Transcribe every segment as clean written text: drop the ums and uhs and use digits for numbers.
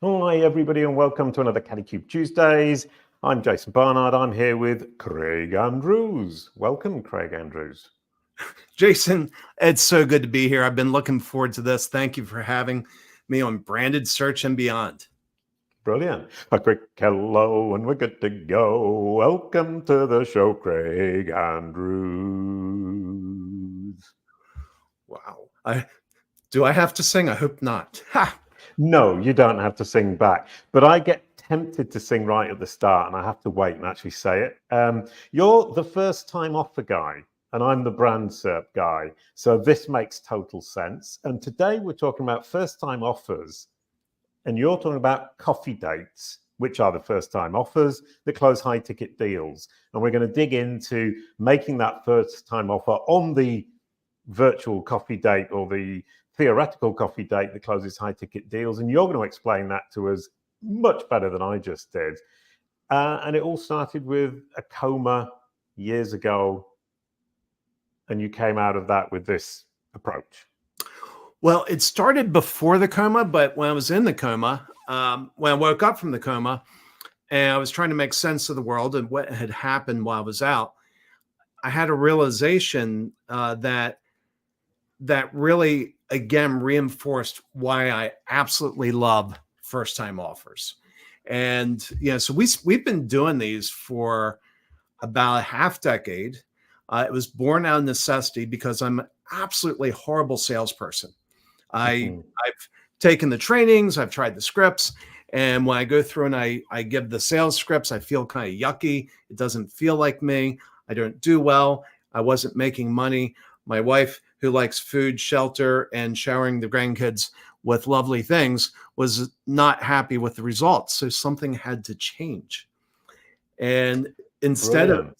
Hi everybody and welcome to another Kalicube Tuesdays. I'm Jason Barnard. I'm here with Craig Andrews. Welcome, Craig Andrews. Jason, it's so good to be here. I've been looking forward to this. Thank you for having me on Branded Search and Beyond. Brilliant. A quick hello and we're good to go. Welcome to the show, Craig Andrews. Wow. Do I have to sing? I hope not. Ha! No, you don't have to sing back, but I get tempted to sing right at the start and I have to wait and actually say it. You're the first time offer guy and I'm the brand SERP guy. So this makes total sense. And today we're talking about first time offers and you're talking about coffee dates, which are the first time offers that close high ticket deals. And we're going to dig into making that first time offer on the virtual coffee date or the theoretical coffee date that closes high ticket deals. And you're going to explain that to us much better than I just did. And it all started with a coma years ago. And you came out of that with this approach. Well, it started before the coma, but when I was in the coma, when I woke up from the coma and I was trying to make sense of the world and what had happened while I was out, I had a realization that really, again, reinforced why I absolutely love first-time offers. And, so we've been doing these for about a half decade. It was born out of necessity because I'm an absolutely horrible salesperson. I've taken the trainings, I've tried the scripts, and when I go through and I give the sales scripts, I feel kind of yucky. It doesn't feel like me. I don't do well. I wasn't making money. My wife, who likes food, shelter, and showering the grandkids with lovely things, was not happy with the results. So something had to change. And instead of,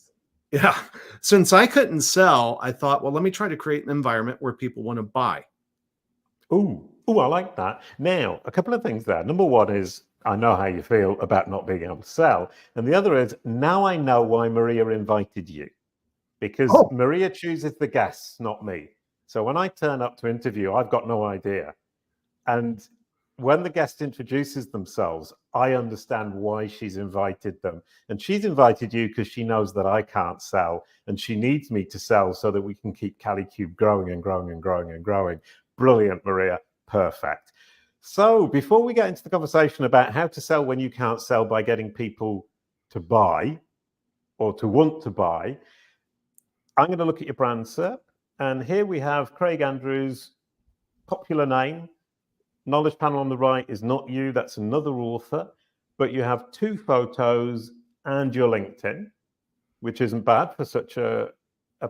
since I couldn't sell, I thought, well, let me try to create an environment where people want to buy. Ooh, I like that. Now, a couple of things there. Number one is, I know how you feel about not being able to sell. And the other is, now I know why Maria invited you. Because Maria chooses the guests, not me. So when I turn up to interview, I've got no idea. And when the guest introduces themselves, I understand why she's invited them. And she's invited you because she knows that I can't sell and she needs me to sell so that we can keep Kalicube growing and growing and growing and growing. Brilliant, Maria. Perfect. So before we get into the conversation about how to sell when you can't sell by getting people to buy or to want to buy, I'm going to look at your brand SERP, and here we have Craig Andrews, popular name. Knowledge panel on the right is not you, that's another author, but you have 2 photos and your LinkedIn, which isn't bad for such a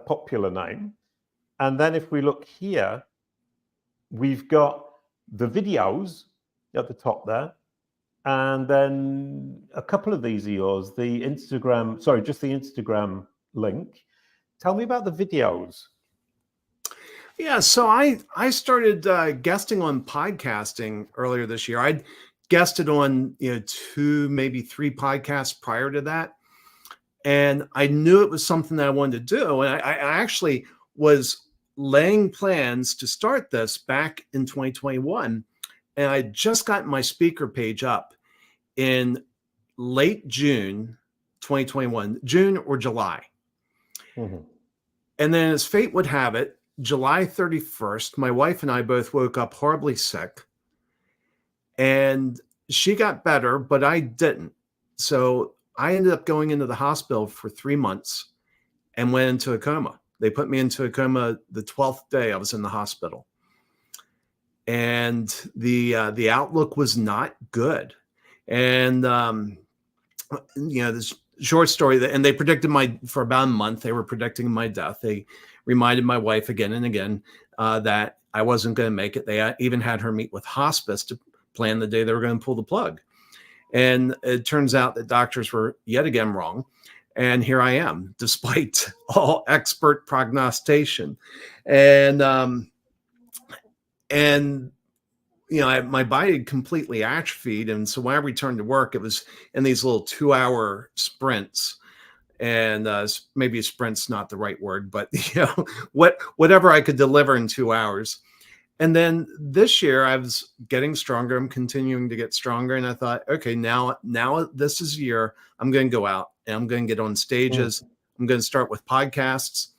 popular name. And then if we look here, we've got the videos at the top there, and then a couple of these are yours, just the Instagram link. Tell me about the videos. Yeah, so I started guesting on podcasting earlier this year. I'd guested on 2, maybe 3 podcasts prior to that, and I knew it was something that I wanted to do. And I actually was laying plans to start this back in 2021, and I just got my speaker page up in late June 2021, June or July. And then, as fate would have it, July 31st, my wife and I both woke up horribly sick, and she got better, but I didn't. So I ended up going into the hospital for 3 months and went into a coma. They put me into a coma the 12th day I was in the hospital. And the outlook was not good. And, this short story, and they predicted for about a month, they were predicting my death. They reminded my wife again and again that I wasn't going to make it. They even had her meet with hospice to plan the day they were going to pull the plug. And it turns out that doctors were yet again wrong. And here I am, despite all expert prognostication. And my body had completely atrophied. And so when I returned to work, it was in these little 2-hour sprints. And maybe a sprint's not the right word, but whatever I could deliver in 2 hours. And then this year I was getting stronger. I'm continuing to get stronger. And I thought, okay, now this is a year I'm going to go out and I'm going to get on stages. I'm going to start with podcasts.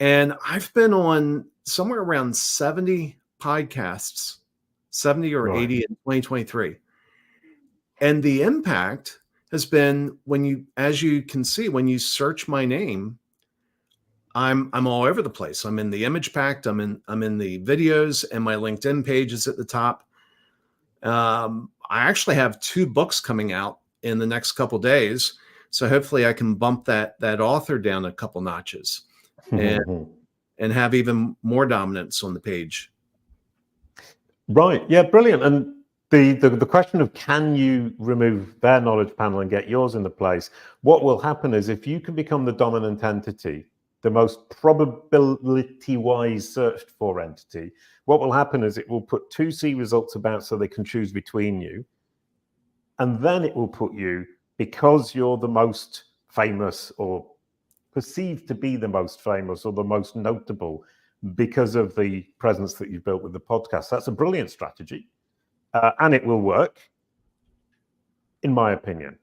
And I've been on somewhere around 70 podcasts, 70 or 80 in 2023. And the impact has been as you can see, when you search my name, I'm all over the place. I'm in the image packed. I'm in the videos, and my LinkedIn page is at the top. I actually have 2 books coming out in the next couple days, so hopefully I can bump that author down a couple notches, and have even more dominance on the page. Right. Yeah. Brilliant. And the question of, can you remove their knowledge panel and get yours into place? What will happen is, if you can become the dominant entity, the most probability-wise searched for entity, what will happen is it will put 2 C results about so they can choose between you. And then it will put you, because you're the most famous, or perceived to be the most famous or the most notable because of the presence that you've built with the podcast. That's a brilliant strategy. And it will work, in my opinion.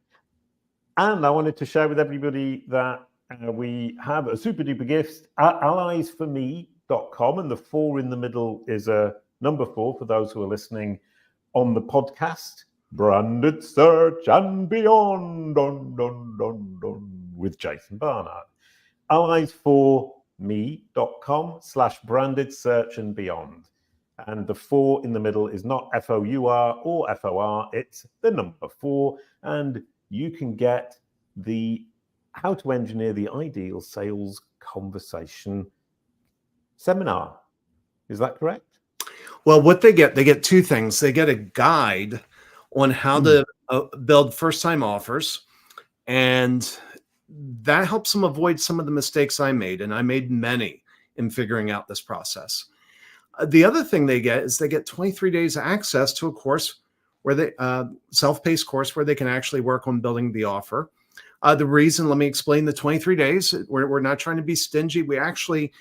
And I wanted to share with everybody that we have a super duper gift at alliesforme.com, and the 4 in the middle is a number 4 for those who are listening on the podcast. Branded search and beyond, with Jason Barnard. alliesforme.com/branded search and beyond. And the 4 in the middle is not FOUR or FOR, it's the number 4. And you can get the How to Engineer the Ideal Sales Conversation seminar. Is that correct? Well, what they get 2 things. They get a guide on how to build first-time offers, and that helps them avoid some of the mistakes I made, and I made many in figuring out this process. The other thing they get is they get 23 days access to a course where they self-paced course where they can actually work on building the offer. The reason, let me explain the 23 days. We're not trying to be stingy. We actually,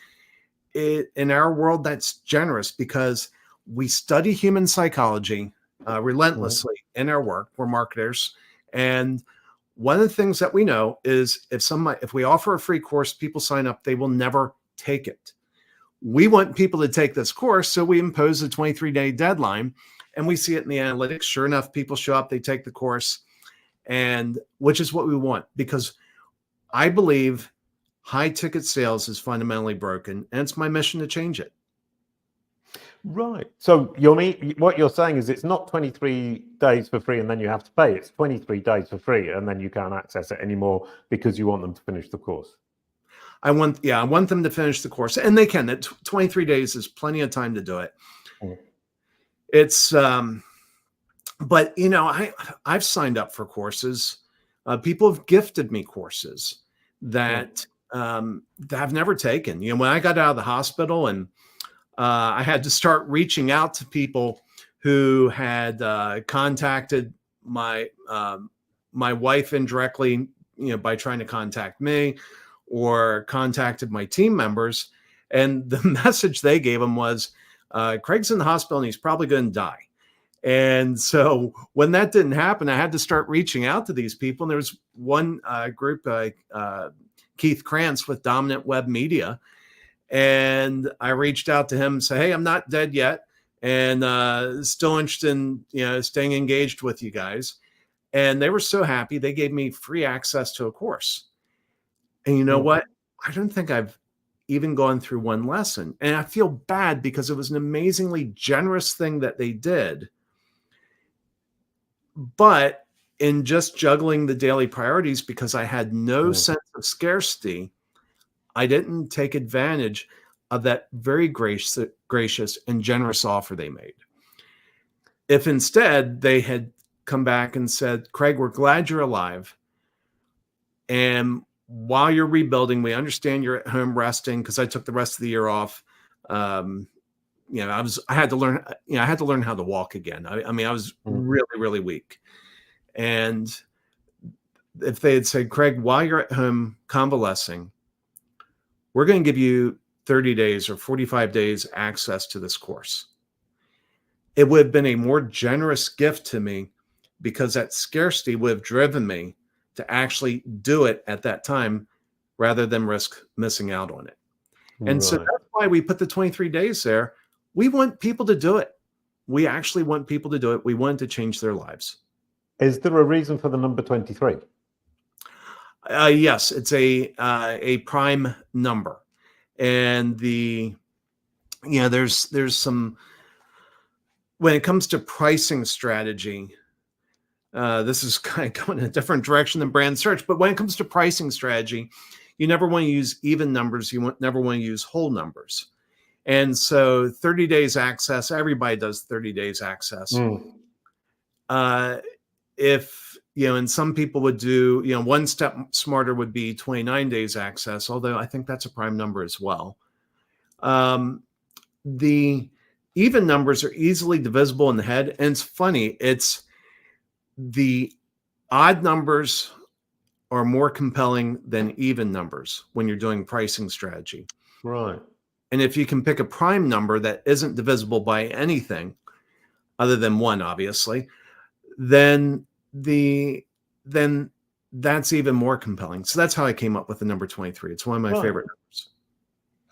in our world, that's generous, because we study human psychology relentlessly in our work. We're marketers. And one of the things that we know is if we offer a free course, people sign up, they will never take it. We want people to take this course, so we impose a 23-day deadline, and we see it in the analytics. Sure enough, people show up, they take the course, and which is what we want, because I believe high ticket sales is fundamentally broken, and it's my mission to change it. Right. So what you're saying is, it's not 23 days for free and then you have to pay. It's 23 days for free and then you can't access it anymore because you want them to finish the course. I want them to finish the course, and they can. 23 days is plenty of time to do it. It's, but I've signed up for courses. People have gifted me courses that I've never taken. When I got out of the hospital, and I had to start reaching out to people who had contacted my wife indirectly, by trying to contact me, or contacted my team members. And the message they gave them was, Craig's in the hospital and he's probably going to die. And so when that didn't happen, I had to start reaching out to these people. And there was one group, Keith Krantz with Dominant Web Media. And I reached out to him and said, hey, I'm not dead yet, and still interested in staying engaged with you guys. And they were so happy. They gave me free access to a course. And you know what? I don't think I've even gone through one lesson. And I feel bad, because it was an amazingly generous thing that they did. But in just juggling the daily priorities, because I had no sense of scarcity, I didn't take advantage of that very gracious and generous offer they made. If instead they had come back and said, Craig, we're glad you're alive, and while you're rebuilding, we understand you're at home resting, because I took the rest of the year off. I had to learn how to walk again. I was really, really weak. And if they had said, Craig, while you're at home convalescing, we're going to give you 30 days or 45 days access to this course. It would have been a more generous gift to me because that scarcity would have driven me to actually do it at that time rather than risk missing out on it. And so Right. that's why we put the 23 days there. We want people to do it. We actually want people to do it. We want to change their lives. Is there a reason for the number 23? Yes, it's a prime number. And there's some, when it comes to pricing strategy, this is kind of going in a different direction than brand search, but when it comes to pricing strategy, you never want to use even numbers. You never want to use whole numbers. And so 30 days access, everybody does 30 days access. If, and some people would do, one step smarter would be 29 days access, although I think that's a prime number as well. The even numbers are easily divisible in the head. And it's funny, it's the odd numbers are more compelling than even numbers when you're doing pricing strategy. Right. And if you can pick a prime number that isn't divisible by anything other than one, obviously, then that's even more compelling. So that's how I came up with the number 23. It's one of my favorite numbers.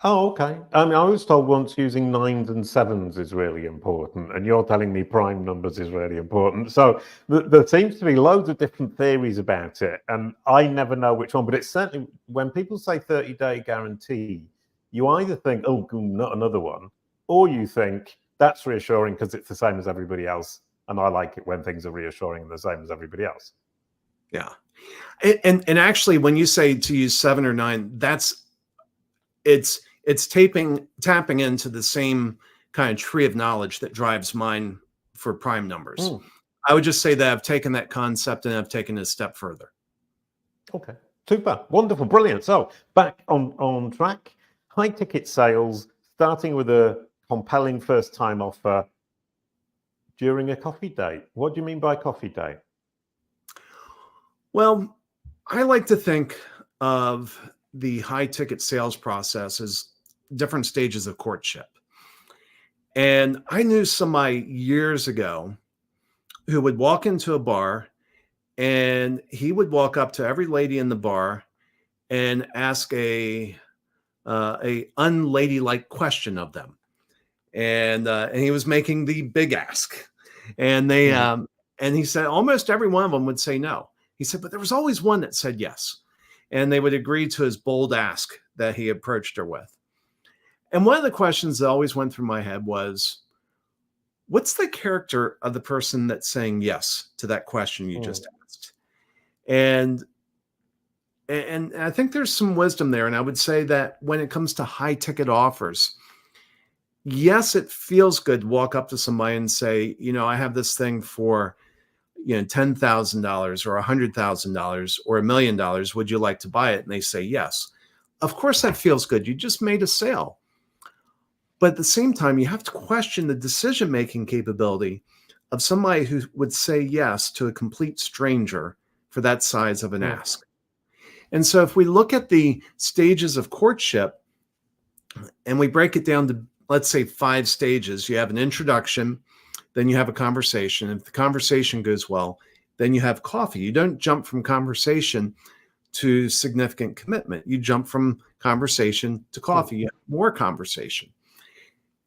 Oh, okay. I mean, I was told once using 9s and 7s is really important, and you're telling me prime numbers is really important. So there seems to be loads of different theories about it, and I never know which one. But it's certainly, when people say 30-day guarantee, you either think, oh, not another one, or you think that's reassuring because it's the same as everybody else, and I like it when things are reassuring and the same as everybody else. Yeah, and actually, when you say to use 7 or 9, it's tapping into the same kind of tree of knowledge that drives mine for prime numbers. I would just say that I've taken that concept and I've taken it a step further. Okay, super, wonderful, brilliant. So back on track, high ticket sales, starting with a compelling first time offer during a coffee date. What do you mean by coffee date? Well, I like to think of the high ticket sales process as different stages of courtship. And I knew somebody years ago who would walk into a bar and he would walk up to every lady in the bar and ask a unladylike question of them. And he was making the big ask. And and he said almost every one of them would say no. He said, but there was always one that said yes. And they would agree to his bold ask that he approached her with. And one of the questions that always went through my head was, what's the character of the person that's saying yes to that question you just asked? And I think there's some wisdom there. And I would say that when it comes to high ticket offers, yes, it feels good to walk up to somebody and say, I have this thing for, $10,000 or $100,000 or $1 million. Would you like to buy it? And they say yes. Of course, that feels good. You just made a sale. But at the same time, you have to question the decision-making capability of somebody who would say yes to a complete stranger for that size of an ask. And so if we look at the stages of courtship and we break it down to, let's say, 5 stages, you have an introduction, then you have a conversation. If the conversation goes well, then you have coffee. You don't jump from conversation to significant commitment. You jump from conversation to coffee. You have more conversation.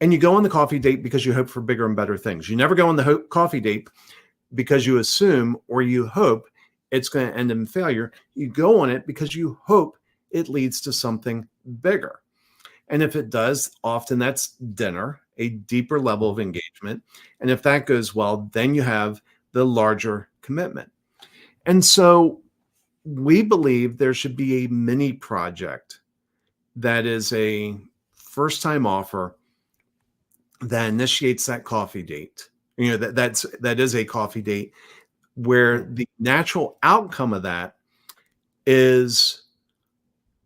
And you go on the coffee date because you hope for bigger and better things. You never go on the coffee date because you assume or you hope it's going to end in failure. You go on it because you hope it leads to something bigger. And if it does, often that's dinner, a deeper level of engagement. And if that goes well, then you have the larger commitment. And so we believe there should be a mini project that is a first-time offer that initiates that coffee date. That is a coffee date where the natural outcome of that is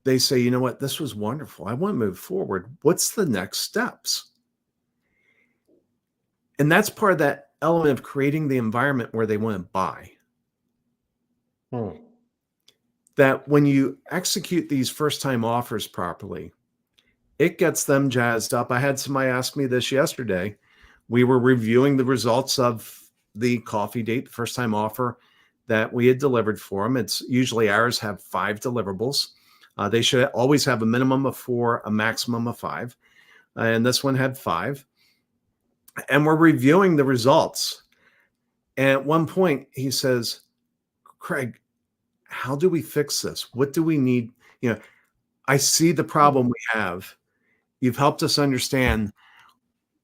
they say, you know what, this was wonderful. I want to move forward. What's the next steps? And that's part of that element of creating the environment where they want to buy. That when you execute these first-time offers properly, it gets them jazzed up. I had somebody ask me this yesterday. We were reviewing the results of the coffee date, the first time offer that we had delivered for them. It's usually ours have 5 deliverables. They should always have a minimum of 4, a maximum of 5. And this one had 5. And we're reviewing the results. And at one point he says, Craig, how do we fix this? What do we need? I see the problem we have. You've helped us understand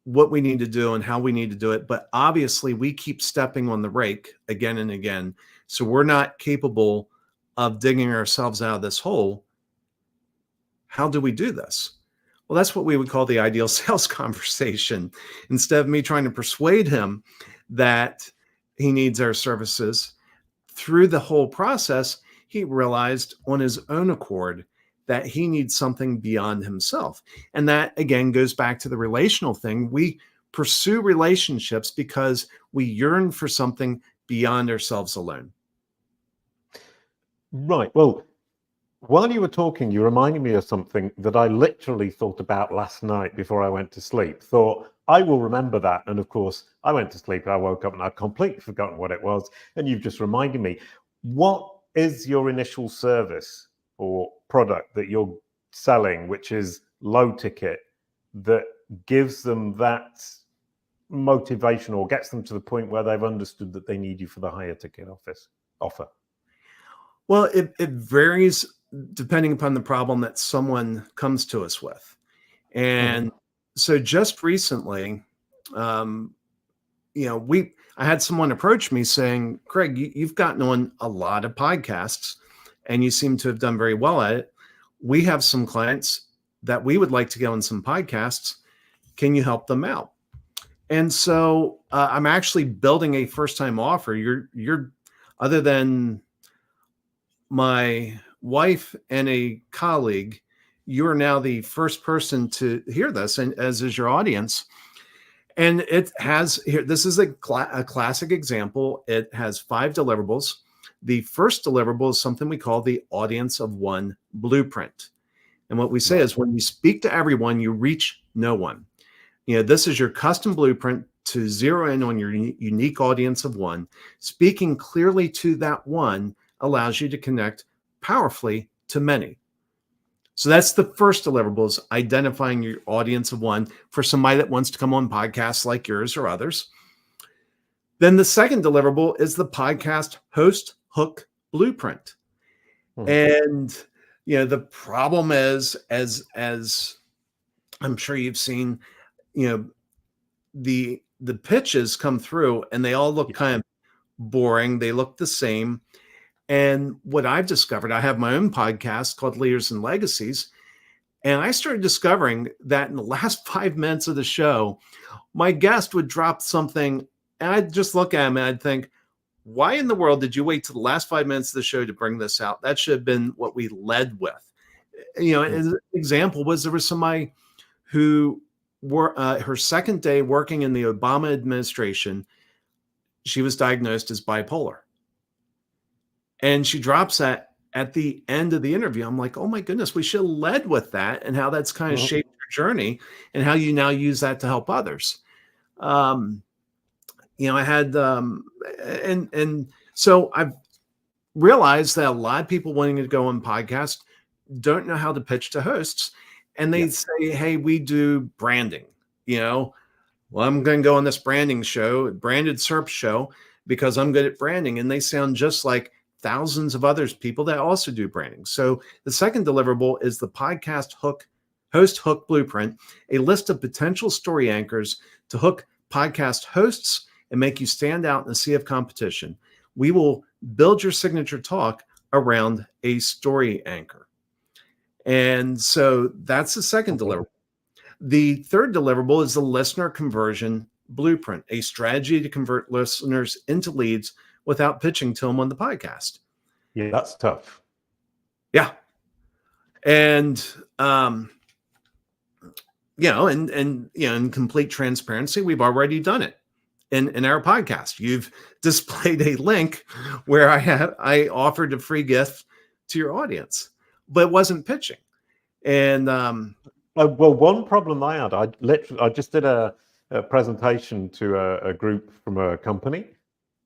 what we need to do and how we need to do it. But obviously we keep stepping on the rake again and again. So we're not capable of digging ourselves out of this hole. How do we do this? Well, that's what we would call the ideal sales conversation. Instead of me trying to persuade him that he needs our services, through the whole process, he realized on his own accord that he needs something beyond himself. And that, again, goes back to the relational thing. We pursue relationships because we yearn for something beyond ourselves alone. Right. Well, while you were talking, you reminded me of something that I literally thought about last night before I went to sleep. Thought, I will remember that. And of course, I went to sleep and I woke up and I'd completely forgotten what it was. And you've just reminded me. What is your initial service or product that you're selling, which is low ticket, that gives them that motivation or gets them to the point where they've understood that they need you for the higher ticket offer? Well, it varies depending upon the problem that someone comes to us with. And so just recently, I had someone approach me saying, Craig, you've gotten on a lot of podcasts and you seem to have done very well at it. We have some clients that we would like to go on some podcasts. Can you help them out? And so I'm actually building a first-time offer. You're other than my wife and a colleague, you are now the first person to hear this, and as is your audience. And it has here, this is a classic example. It has 5 deliverables. The first deliverable is something we call the audience of one blueprint. And what we say is when you speak to everyone, you reach no one. This is your custom blueprint to zero in on your unique audience of one. Speaking clearly to that one allows you to connect powerfully to many. So that's the first deliverable, is identifying your audience of one for somebody that wants to come on podcasts like yours or others. Then the second deliverable is the podcast host hook blueprint. And, the problem is, as I'm sure you've seen, the pitches come through and they all look kind of boring. They look the same. And what I've discovered, I have my own podcast called Leaders and Legacies. And I started discovering that in the last 5 minutes of the show, my guest would drop something and I'd just look at him and I'd think, why in the world did you wait to the last 5 minutes of the show to bring this out? That should have been what we led with. As an example was there was somebody who were her second day working in the Obama administration. She was diagnosed as bipolar. And she drops that at the end of the interview. I'm like, oh my goodness, we should have led with that and how that's kind of shaped your journey and how you now use that to help others. I had, and so I've realized that a lot of people wanting to go on podcasts don't know how to pitch to hosts. And they say, hey, we do branding, well, I'm going to go on this branding show, branded SERP show, because I'm good at branding. And they sound just like thousands of other people that also do branding. So the second deliverable is the podcast host hook blueprint, a list of potential story anchors to hook podcast hosts and make you stand out in a sea of competition. We will build your signature talk around a story anchor. And so that's the second deliverable. The third deliverable is the listener conversion blueprint, a strategy to convert listeners into leads without pitching to them on the podcast. Yeah, that's tough. Yeah. And, in complete transparency, we've already done it in our podcast. You've displayed a link where I offered a free gift to your audience, but it wasn't pitching. And Well, one problem I had, I just did a presentation to a group from a company.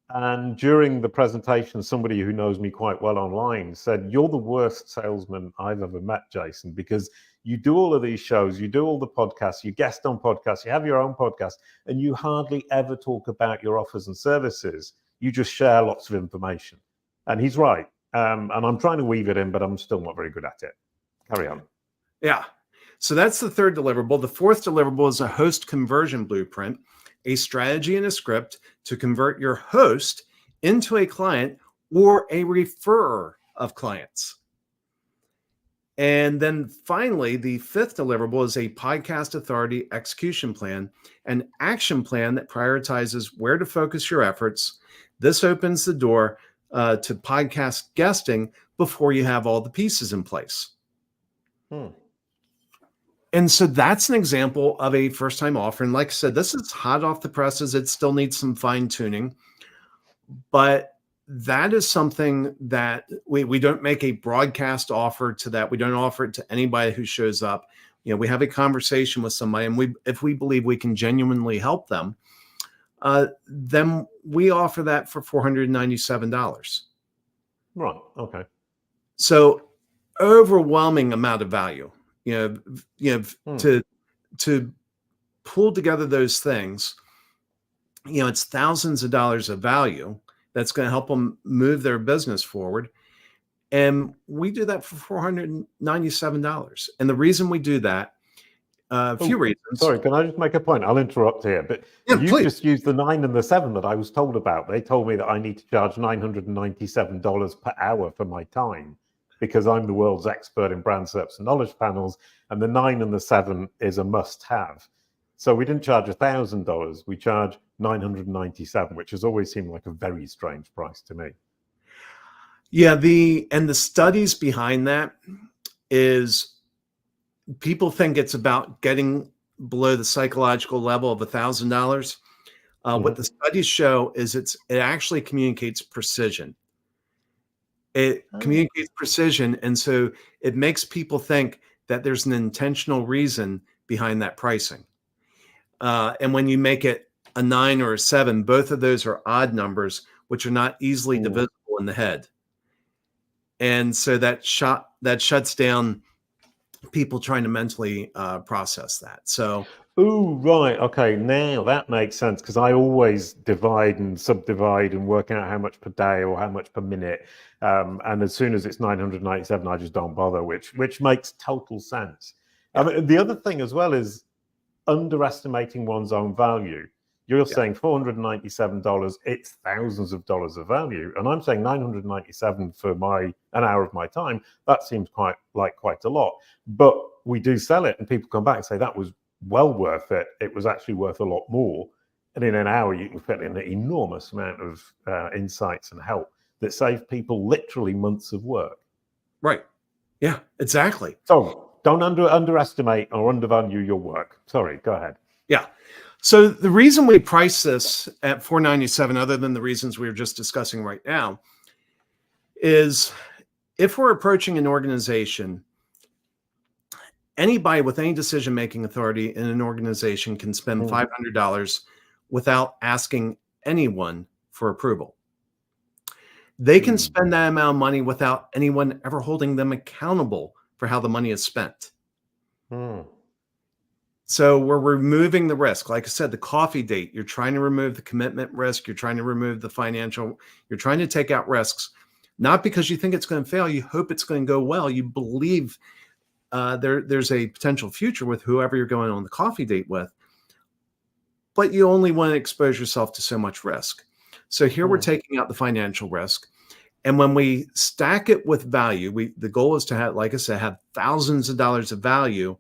And during the presentation, somebody who knows me quite well online said, "You're the worst salesman I've ever met, Jason, because you do all of these shows, you do all the podcasts, you guest on podcasts, you have your own podcast, and you hardly ever talk about your offers and services. You just share lots of information." And he's right. And I'm trying to weave it in, but I'm still not very good at it. Carry on. Yeah. So that's the third deliverable. The fourth deliverable is a host conversion blueprint, a strategy and a script to convert your host into a client or a referrer of clients. And then finally, the fifth deliverable is a podcast authority execution plan, an action plan that prioritizes where to focus your efforts. This opens the door to podcast guesting before you have all the pieces in place. And so that's an example of a first-time offer. And like I said, this is hot off the presses. It still needs some fine-tuning. But that is something that we don't make a broadcast offer to that. We don't offer it to anybody who shows up. You know, we have a conversation with somebody, and if we believe we can genuinely help them, then we offer that for $497. Right. Okay. So overwhelming amount of value. To pull together those things, it's thousands of dollars of value that's going to help them move their business forward. And we do that for $497. And the reason we do that, a few reasons. Sorry, can I just make a point? I'll interrupt here, but you just used the 9 and the 7 that I was told about. They told me that I need to charge $997 per hour for my time, because I'm the world's expert in brand SERPs and knowledge panels, and the 9 and the 7 is a must-have. So we didn't charge $1,000; we charge $997, which has always seemed like a very strange price to me. Yeah, the studies behind that is people think it's about getting below the psychological level of $1,000. What the studies show is it actually communicates precision. It communicates precision, and so it makes people think that there's an intentional reason behind that pricing. And when you make it a 9 or a 7, both of those are odd numbers, which are not easily divisible in the head. And so that shuts down people trying to mentally process that. So. Oh, right. Okay. Now that makes sense, because I always divide and subdivide and work out how much per day or how much per minute. And as soon as it's 997, I just don't bother, which makes total sense. I mean, the other thing as well is underestimating one's own value. You're saying $497, it's thousands of dollars of value. And I'm saying $997 for an hour of my time. That seems quite a lot. But we do sell it, and people come back and say that was well worth it. It was actually worth a lot more. And in an hour, you can fit in an enormous amount of insights and help that save people literally months of work. Right. Yeah, exactly. So don't underestimate or undervalue your work. Sorry, go ahead. Yeah. So the reason we price this at $497, other than the reasons we were just discussing right now, is if we're approaching an organization, anybody with any decision-making authority in an organization can spend $500 without asking anyone for approval. They can spend that amount of money without anyone ever holding them accountable for how the money is spent. So we're removing the risk. Like I said, the coffee date, you're trying to remove the commitment risk. You're trying to remove the financial. You're trying to take out risks, not because you think it's going to fail. You hope it's going to go well. You believe there's a potential future with whoever you're going on the coffee date with, but you only want to expose yourself to so much risk. So here we're taking out the financial risk. And when we stack it with value, the goal is to have, like I said, have thousands of dollars of value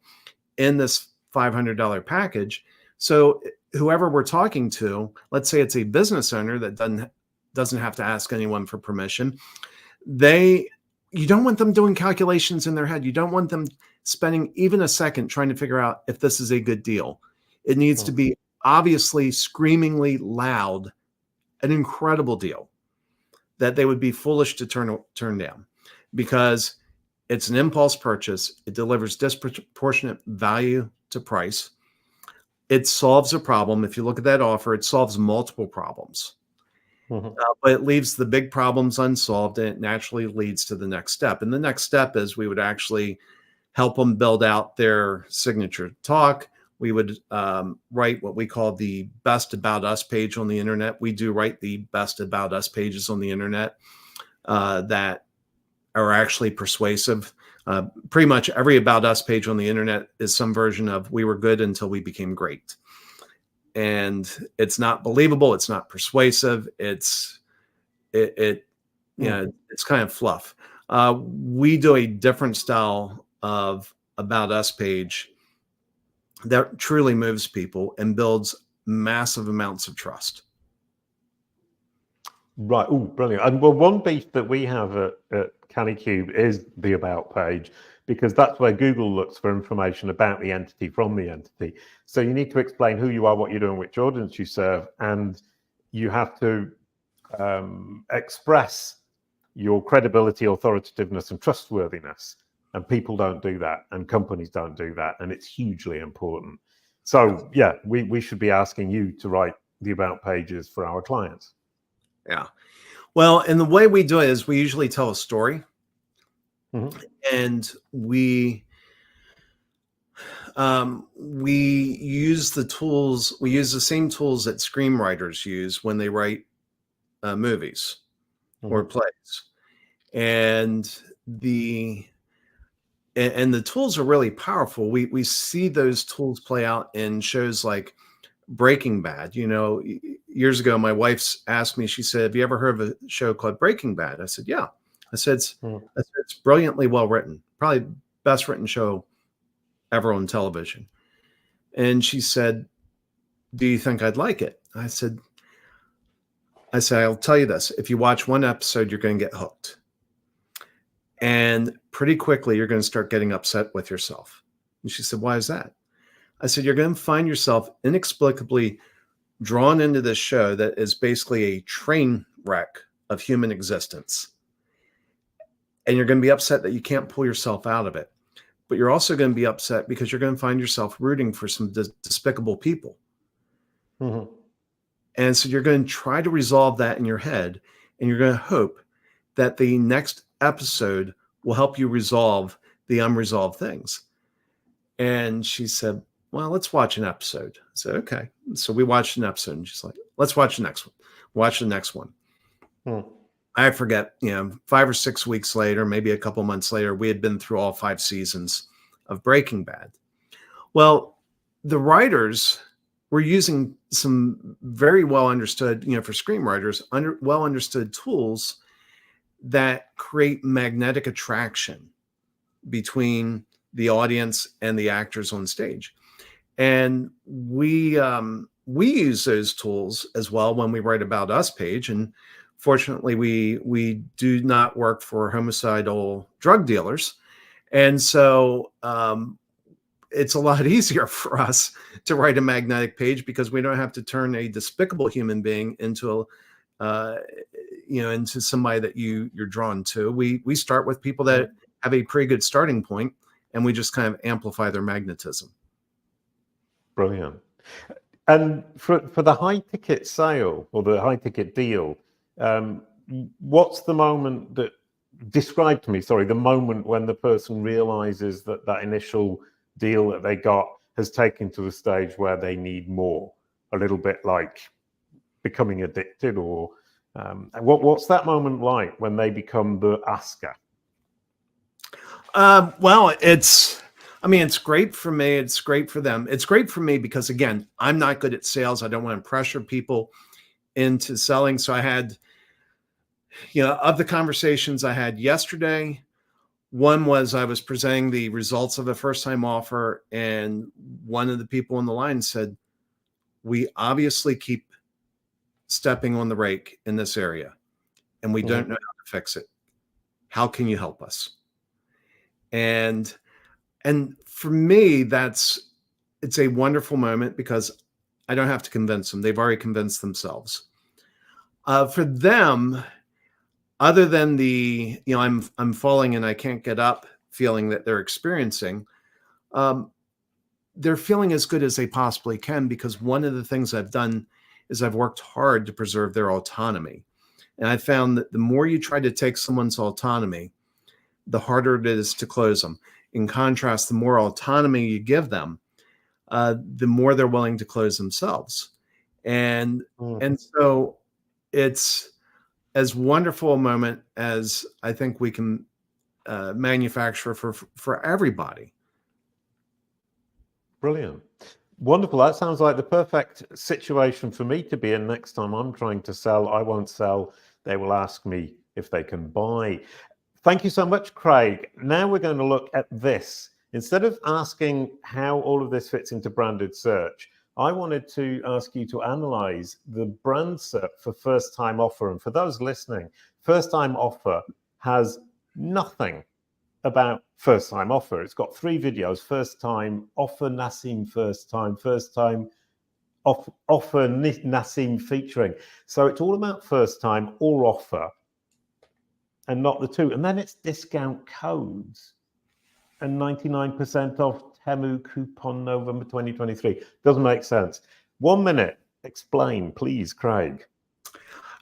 in this $500 package. So whoever we're talking to, let's say it's a business owner that doesn't have to ask anyone for permission. You don't want them doing calculations in their head. You don't want them spending even a second trying to figure out if this is a good deal. It needs to be obviously screamingly loud, an incredible deal that they would be foolish to turn down, because It's an impulse purchase. It delivers disproportionate value to price. It solves a problem. If you look at that offer, it solves multiple problems. But it leaves the big problems unsolved, and it naturally leads to the next step. And the next step is we would actually help them build out their signature talk. We would write what we call the best about us page on the internet. We do write the best about us pages on the internet that are actually persuasive. Pretty much every about us page on the internet is some version of "we were good until we became great." And it's not believable. It's not persuasive. It's kind of fluff. We do a different style of about us page that truly moves people and builds massive amounts of trust. Right. Oh, brilliant. And well, one beef that we have at Kalicube is the about page, because that's where Google looks for information about the entity from the entity. So you need to explain who you are, what you're doing, which audience you serve, and you have to express your credibility, authoritativeness, and trustworthiness. And people don't do that, and companies don't do that, and it's hugely important. So yeah, we should be asking you to write the about pages for our clients. Yeah. Well, and the way we do it is we usually tell a story. And we use the tools. We use the same tools that screenwriters use when they write movies or plays, and the tools are really powerful. We see those tools play out in shows like Breaking Bad. You know, years ago, my wife asked me. She said, "Have you ever heard of a show called Breaking Bad?" I said, "Yeah." I said, it's brilliantly well written, probably best written show ever on television. And she said, "Do you think I'd like it?" I said, "I'll tell you this. If you watch one episode, you're going to get hooked. And pretty quickly, you're going to start getting upset with yourself." And she said, "Why is that?" I said, "You're going to find yourself inexplicably drawn into this show that is basically a train wreck of human existence. And you're going to be upset that you can't pull yourself out of it. But you're also going to be upset because you're going to find yourself rooting for some despicable people." And so you're going to try to resolve that in your head, and you're going to hope that the next episode will help you resolve the unresolved things. And she said, "Well, let's watch an episode." I said, "Okay." So we watched an episode, and she's like, "Let's watch the next one." Watch the next one. I forget, 5 or 6 weeks later, maybe a couple months later, we had been through all 5 seasons of Breaking Bad. Well, the writers were using some very well understood, for screenwriters, well understood tools that create magnetic attraction between the audience and the actors on stage. And we use those tools as well when we write about us page. And fortunately, we do not work for homicidal drug dealers. And so it's a lot easier for us to write a magnetic page because we don't have to turn a despicable human being into into somebody that you're drawn to. We start with people that have a pretty good starting point, and we just kind of amplify their magnetism. Brilliant. And for the high ticket sale or the high ticket deal, what's the moment that describe to me, the moment when the person realizes that that initial deal that they got has taken to the stage where they need more, a little bit like becoming addicted, or what's that moment like when they become the asker? Well, it's great for me. It's great for them. It's great for me because, again, I'm not good at sales. I don't want to pressure people into selling. So I had, of the conversations I had yesterday, one was I was presenting the results of a first-time offer, and one of the people on the line said, "We obviously keep stepping on the rake in this area, and we don't know how to fix it. How can you help us?" And for me, it's a wonderful moment because I don't have to convince them. They've already convinced themselves. For them, other than the, I'm falling and I can't get up feeling that they're experiencing, they're feeling as good as they possibly can, because one of the things I've done is I've worked hard to preserve their autonomy. And I found that the more you try to take someone's autonomy, the harder it is to close them. In contrast, the more autonomy you give them, the more they're willing to close themselves. And so it's as wonderful a moment as I think we can manufacture for everybody. Brilliant. Wonderful. That sounds like the perfect situation for me to be in next time I'm trying to sell. I won't sell. They will ask me if they can buy. Thank you so much, Craig. Now we're going to look at this. Instead of asking how all of this fits into branded search, I wanted to ask you to analyze the brand SERP for first time offer. And for those listening, first time offer has nothing about first time offer. It's got 3 videos: first time offer, Nassim first time offer Nassim featuring. So it's all about first time or offer and not the two. And then it's discount codes and 99% off Temu coupon November 2023. Doesn't make sense. 1 minute. Explain, please, Craig.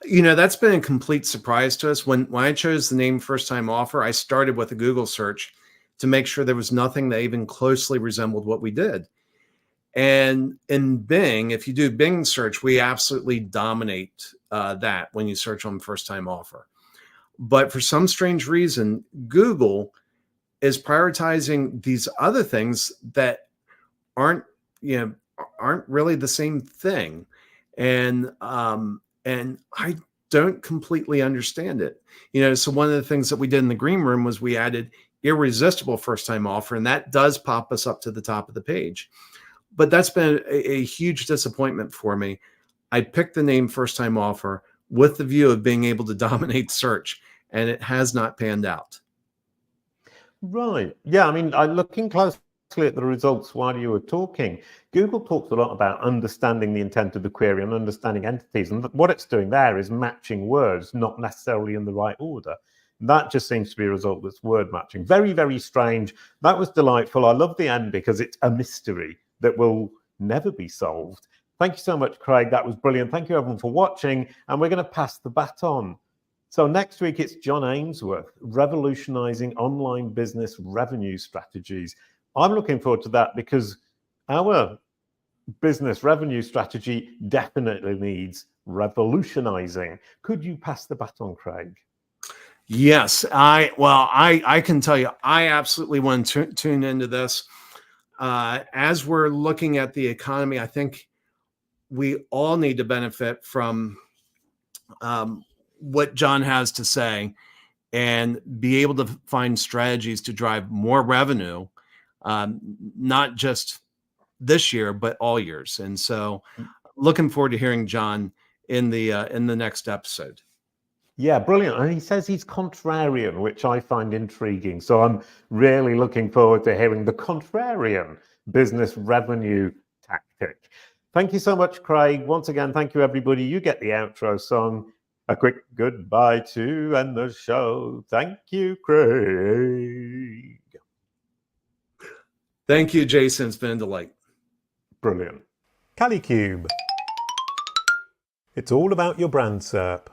You know, that's been a complete surprise to us. When I chose the name first time offer, I started with a Google search to make sure there was nothing that even closely resembled what we did. And in Bing, if you do Bing search, we absolutely dominate that when you search on first time offer. But for some strange reason, Google is prioritizing these other things that aren't really the same thing. And I don't completely understand it. So one of the things that we did in the green room was we added irresistible first time offer, and that does pop us up to the top of the page. But that's been a huge disappointment for me. I picked the name first time offer with the view of being able to dominate search, and it has not panned out. Right. Yeah, I mean, looking closely at the results while you were talking, Google talks a lot about understanding the intent of the query and understanding entities. And what it's doing there is matching words, not necessarily in the right order. That just seems to be a result that's word matching. Very, very strange. That was delightful. I love the end because it's a mystery that will never be solved. Thank you so much, Craig. That was brilliant. Thank you, everyone, for watching. And we're going to pass the baton. So next week, it's John Ainsworth, revolutionizing online business revenue strategies. I'm looking forward to that because our business revenue strategy definitely needs revolutionizing. Could you pass the baton, Craig? Yes, I can tell you, I absolutely want to tune into this. As we're looking at the economy, I think we all need to benefit from what John has to say and be able to find strategies to drive more revenue, not just this year, but all years. And so looking forward to hearing John in the next episode. Yeah, brilliant. And he says he's contrarian, which I find intriguing. So I'm really looking forward to hearing the contrarian business revenue tactic. Thank you so much, Craig. Once again, thank you, everybody. You get the outro song. A quick goodbye to end the show. Thank you, Craig. Thank you, Jason. It's been a delight. Brilliant. Kalicube. It's all about your brand SERP.